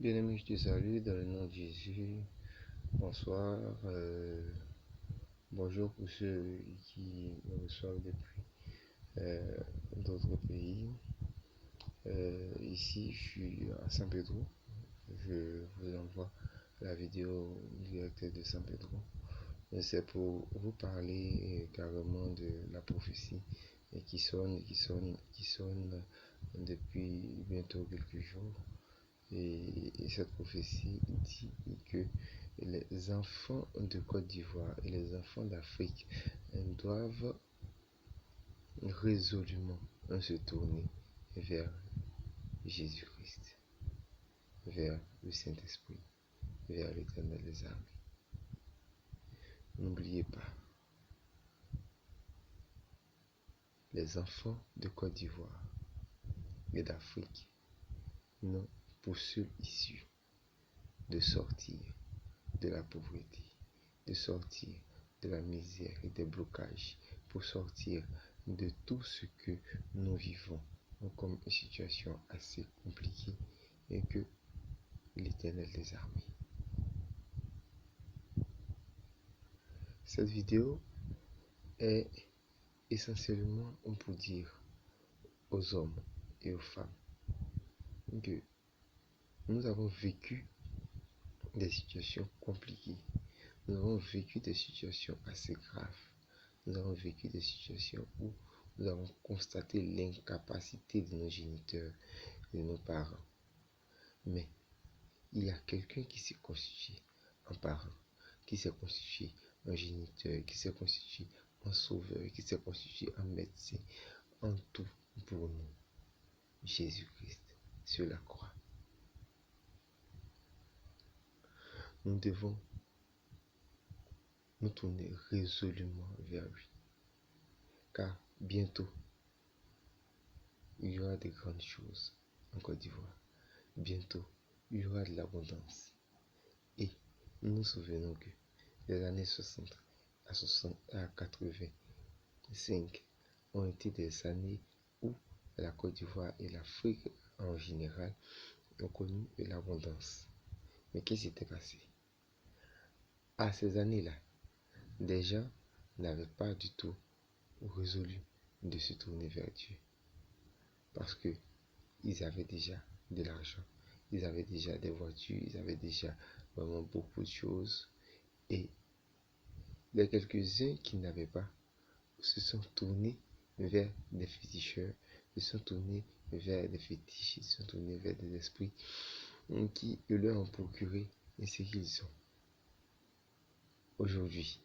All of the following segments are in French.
Bien-aimé, je te salue dans le nom de Jésus. Bonsoir. Bonjour pour ceux qui me reçoivent depuis d'autres pays. Ici, je suis à San Pedro. Je vous envoie la vidéo directe de San Pedro. C'est pour vous parler carrément de la prophétie qui sonne depuis bientôt quelques jours. Et cette prophétie dit que les enfants de Côte d'Ivoire et les enfants d'Afrique doivent résolument se tourner vers Jésus-Christ, vers le Saint-Esprit, vers l'Éternel des armées. N'oubliez pas, les enfants de Côte d'Ivoire et d'Afrique n'ont pour seul issue de sortir de la pauvreté, de sortir de la misère et des blocages, pour sortir de tout ce que nous vivons comme une situation assez compliquée et que l'Éternel des armées. Cette vidéo est essentiellement pour dire aux hommes et aux femmes que nous avons vécu des situations compliquées, nous avons vécu des situations assez graves, nous avons vécu des situations où nous avons constaté l'incapacité de nos géniteurs, de nos parents. Mais il y a quelqu'un qui s'est constitué un parent, qui s'est constitué un géniteur, qui s'est constitué un sauveur, qui s'est constitué un médecin, en tout pour nous. Jésus-Christ sur la croix. Nous devons nous tourner résolument vers lui. Car bientôt, il y aura de grandes choses en Côte d'Ivoire. Bientôt, il y aura de l'abondance. Et nous nous souvenons que les années 60 à 85 ont été des années où la Côte d'Ivoire et l'Afrique en général ont connu de l'abondance. Mais qu'est-ce qui s'était passé? À ces années-là, des gens n'avaient pas du tout résolu de se tourner vers Dieu. Parce que ils avaient déjà de l'argent, ils avaient déjà des voitures, ils avaient déjà vraiment beaucoup de choses. Et les quelques-uns qui n'avaient pas se sont tournés vers des féticheurs, se sont tournés vers des fétiches, ils se sont tournés vers des esprits qui leur ont procuré ce qu'ils ont. Aujourd'hui,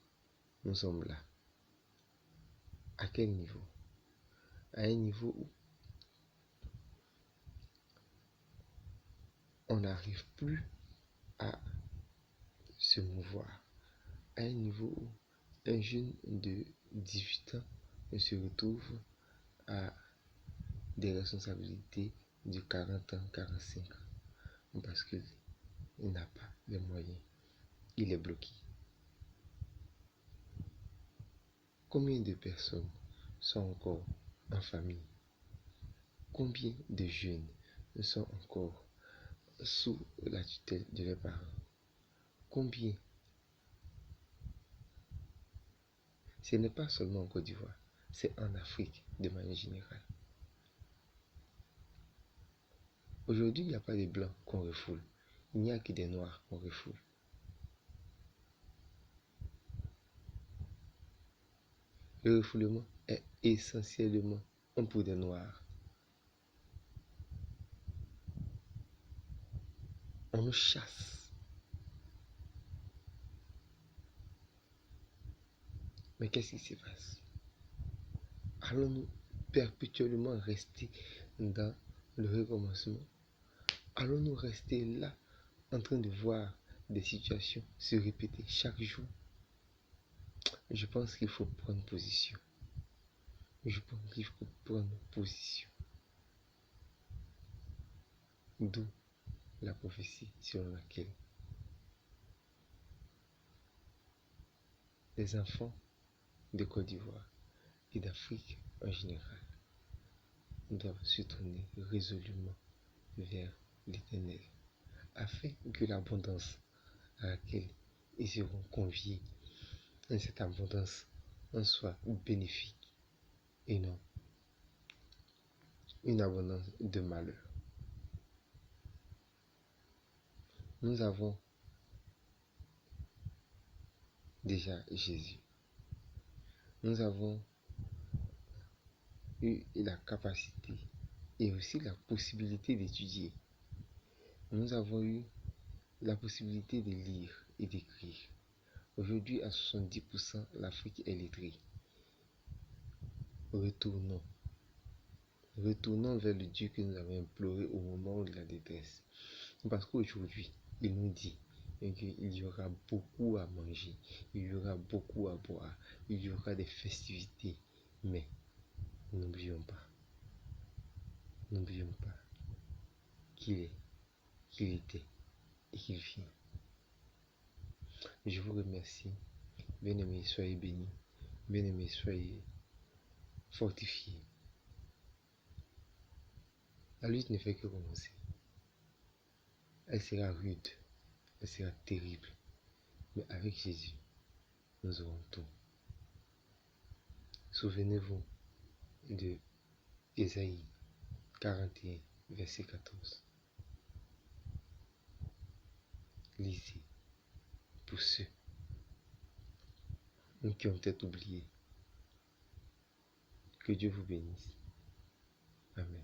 nous sommes là. À quel niveau? À un niveau où on n'arrive plus à se mouvoir. À un niveau où un jeune de 18 ans se retrouve à des responsabilités de 40 ans, 45 ans, parce qu'il n'a pas les moyens. Il est bloqué. Combien de personnes sont encore en famille? Combien de jeunes sont encore sous la tutelle de leurs parents? Combien? Ce n'est pas seulement en Côte d'Ivoire, c'est en Afrique de manière générale. Aujourd'hui, il n'y a pas de blancs qu'on refoule. Il n'y a que des noirs qu'on refoule. Le refoulement est essentiellement pour des noirs. On nous chasse. Mais qu'est-ce qui se passe? Allons-nous perpétuellement rester dans le recommencement? Allons-nous rester là en train de voir des situations se répéter chaque jour? Je pense qu'il faut prendre position. Je pense qu'il faut prendre position. D'où la prophétie selon laquelle les enfants de Côte d'Ivoire et d'Afrique en général doivent se tourner résolument vers l'Éternel afin que l'abondance à laquelle ils seront conviés, cette abondance en soit bénéfique et non une abondance de malheur. Nous avons déjà Jésus. Nous avons eu la capacité et aussi la possibilité d'étudier. Nous avons eu la possibilité de lire et d'écrire. Aujourd'hui, à 70%, l'Afrique est lettrée. Retournons vers le Dieu que nous avons imploré au moment de la détresse. Parce qu'aujourd'hui, il nous dit qu'il y aura beaucoup à manger, il y aura beaucoup à boire, il y aura des festivités. Mais n'oublions pas qu'il est, qu'il était et qu'il vient. Je vous remercie. Bien-aimés, soyez bénis. Bien-aimés, soyez fortifiés. La lutte ne fait que commencer. Elle sera rude, elle sera terrible. Mais avec Jésus, nous aurons tout. Souvenez-vous de Ésaïe 41, verset 14. Lisez pour ceux qui ont peut-être oublié. Que Dieu vous bénisse. Amen.